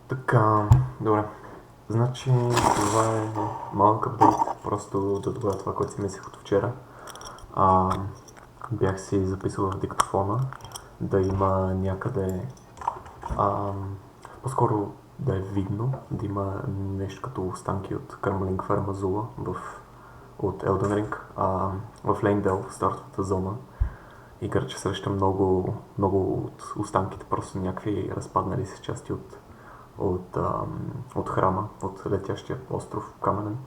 Така, добре. Значи това е малък апдейт, просто да добавя това, което си мислех от вчера. А, Бях си записал в диктофона да има някъде, а, по-скоро да е видно, да има нещо като останки от Кармалинг Ферма Зула от Elden Ring, в Лейндел, в стартовата зона. Играча среща много от останките, просто някакви разпаднали се части от храма, от летящия остров Каменен.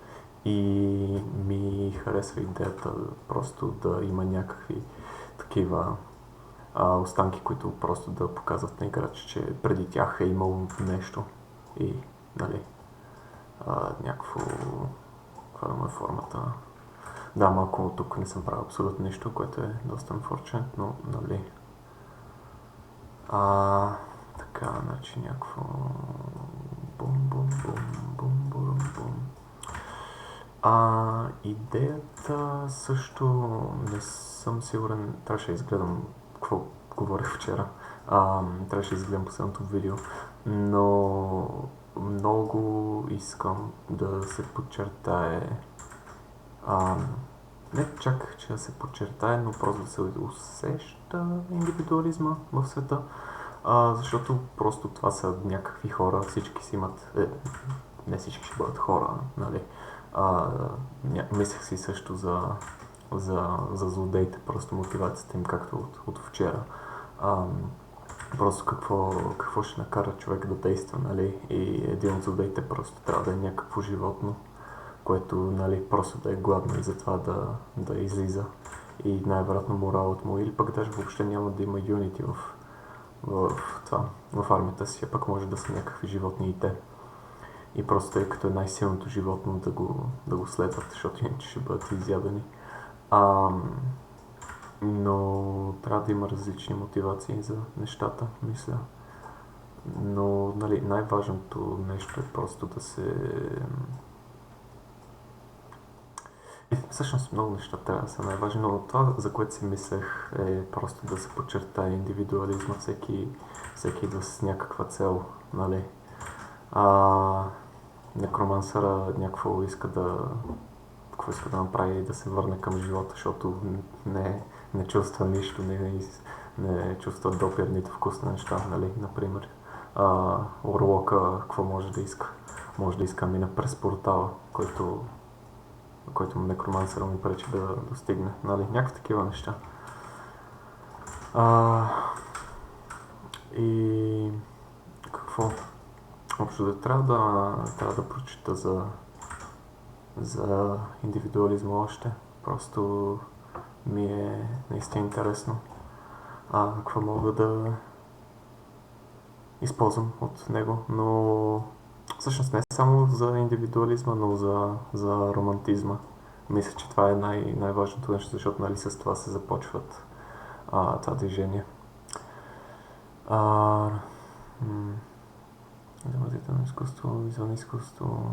И ми харесва идеята просто да има някакви такива останки, които просто да показват на играча, че преди тях е имало нещо и, нали, някакво... Каква да му е формата? Да, малко тук не съм правил абсолютно нищо, което е доста unfortunate, но, нали... Така, значи някакво... Бум, бум, бум, бум, бум, бум. Идеята също не съм сигурен, трябваше да изгледам какво говорих вчера. Трябваше да изгледам последното видео, но много искам да се подчертае, не чак, че да се подчертае, но просто да се усеща индивидуализма в света, защото просто това са някакви хора, всички си имат, не всички ще бъдат хора, нали. Мислех си също за злодеите, просто мотивацията им, както от вчера. Просто какво ще накара човек да действа, нали? И един от злодеите просто трябва да е някакво животно, което, нали, просто да е гладно и затова да излиза. И най-вероятно моралът му, или пък даже въобще няма да има юнити в армията си, а пък може да са някакви животни и те. И просто тъй като е най-силното животно да го следват, защото иначе ще бъдат изядени. Но трябва да има различни мотивации за нещата, мисля. Но, нали, най-важното нещо е просто да се... Всъщност много неща трябва да са най-важни, но това, за което си мислех, е просто да се подчертае индивидуализма, всеки идва с някаква цел, нали. Некромансъра някакво иска да направи, да се върне към живота, защото не чувства нищо, не чувства допир, нито вкус на неща, нали, например. Орлока какво може да иска? Може да иска мина през портала, който некромансъра ми пречи да достигне, нали, някакви такива неща. И какво? Общо да трябва да прочита за индивидуализма още. Просто ми е наистина интересно. Какво мога да използвам от него, но всъщност не само за индивидуализма, но за романтизма. Мисля, че това е най-важното нещо, защото, нали, с това се започват това движение. Изразително изкуство, извън изкуство,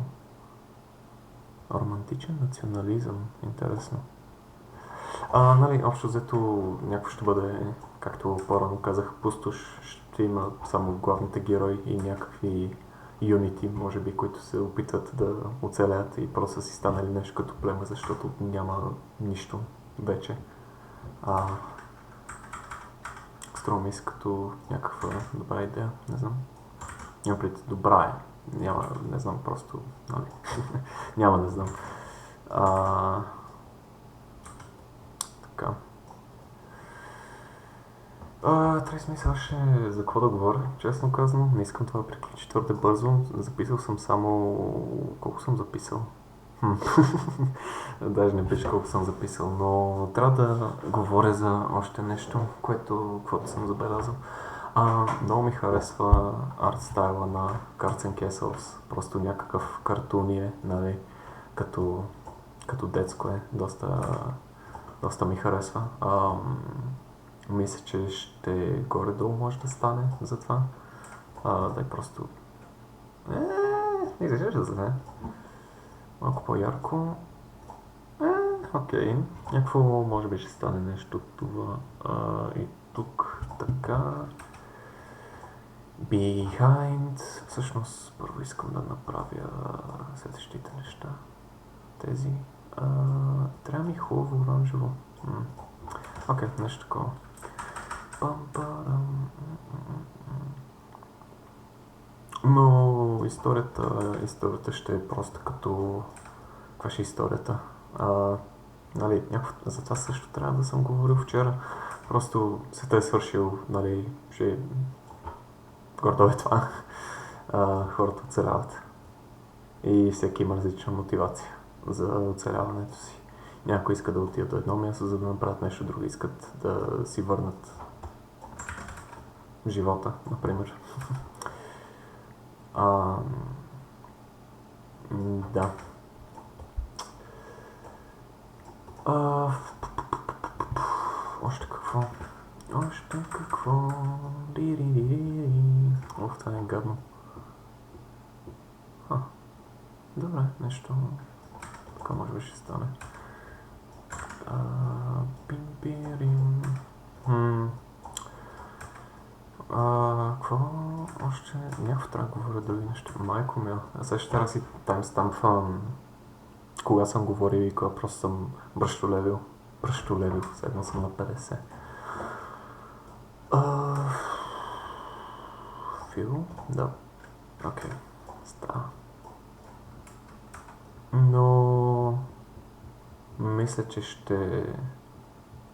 романтичен национализъм, интересно. Нали, общо взето някакво ще бъде, както по-рано казах, пустош, ще има само главните герои и някакви юнити, може би, които се опитват да оцелят и просто си станали нещо като племе, защото няма нищо вече. Струва ми се като някаква добра идея, не знам. Няма пред добра е. Не знам, просто, нали, няма да знам. Така. Трябва смисъл за какво да говоря, честно казано. Не искам това да приключи твърде бързо. Записал съм само... Колко съм записал? Даже не пише колко съм записал, но трябва да говоря за още нещо, каквото съм забелязал. Много ми харесва арт стайла на Cards and Castles. Просто някакъв картуни, нали, като детско е. Доста ми харесва. Мисля, че ще горе-долу може да стане за това. Да е просто... изглежда за не. Малко по-ярко. Окей. Някакво може би ще стане нещо това. И тук така... Behind... всъщност първо искам да направя следващите неща. Тези. Трябва ми хубаво оранжево. Окей, нещо такова. Но историята ще е просто като... Каква ще е историята? Нали, за това също трябва да съм говорил вчера. Просто света е свършил, нали, ще... Гордо е това. Хората оцеляват. И всеки има различна мотивация за оцеляването си. Някои искат да отидат до едно място, за да направят нещо, други искат да си върнат живота, например. Да. Още какво? Това е гадно. Добре, нещо... Така може би ще стане. Пим-пирим. Какво? Още... Някакво трябва да говоря други неща. Майко ми. Сега ще трябва да си таймстампвам кога съм говорил и кога просто съм бръщолевил. Седно съм на 50. Фил? Да. Окей. Става. Но... Мисля, че ще...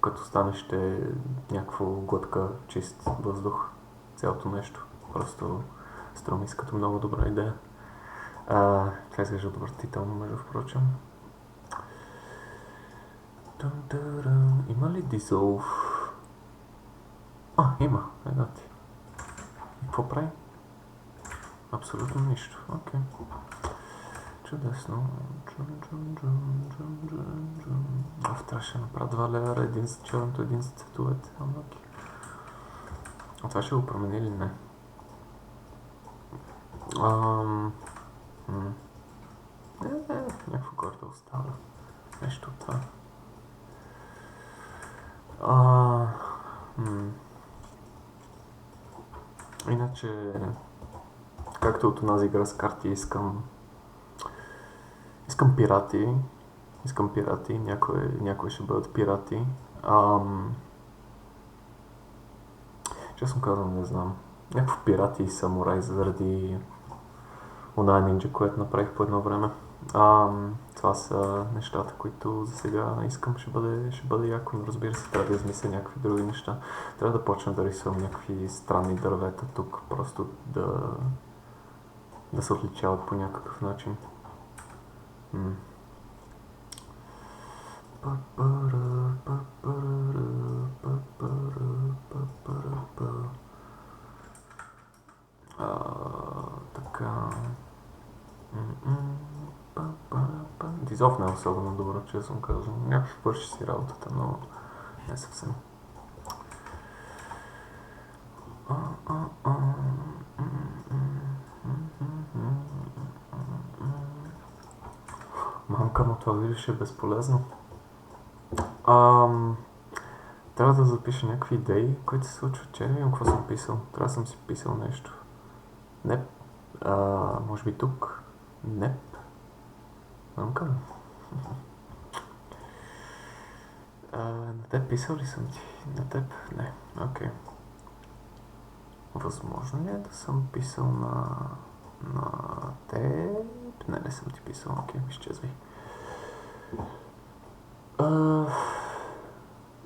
Като стане ще е някакво глътка чист въздух. Цялото нещо. Просто струми се като много добра идея. Това изглежда отвратително, между впрочем. Има ли Dissolve? Има. Еда ти. Какво прави? Абсолютно нищо. Окей. Чудесно. Трябваше да направя 2 левера, един за черното, един за цветовете. Това ще го промени или не? Някакво гордо остава. Нещо от това. Иначе, както от онази игра с карти, искам пирати. Някои ще бъдат пирати. Честно казвам, не знам. Някакво пирати и самурай заради оная нинджа, което направих по едно време. Това са нещата, които за сега искам. Ще бъде яко, но разбира се, трябва да измисля някакви други неща. Трябва да почна да рисувам някакви странни дървета тук, просто да се отличават по някакъв начин. Така... Dissolve не е особено добро, честно казвам. Някакво върши си работата, но не съвсем. Мамка, но това видиш е безполезно. Трябва да запиша някакви идеи, които се случват. Че не видим какво съм писал. Трябва да съм си писал нещо. Неп. Може би тук. Неп. Мамка. На теб писал ли съм ти? На теб? Не. Окей. Възможно ли е да съм писал на теб? Не съм ти писал. Окей, изчезвай.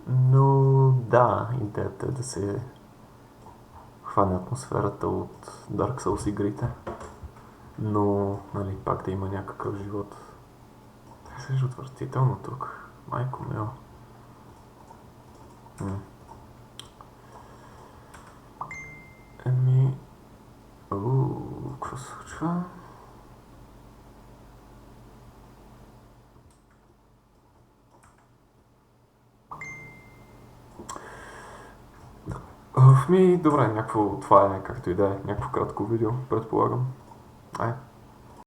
Но да, идеята е да се хване атмосферата от Dark Souls игрите. Но, нали, пак да има някакъв живот. Това се отвратително тук. Майко мило. Какво се случва? Добре, това е както и да е, някакво кратко видео, предполагам.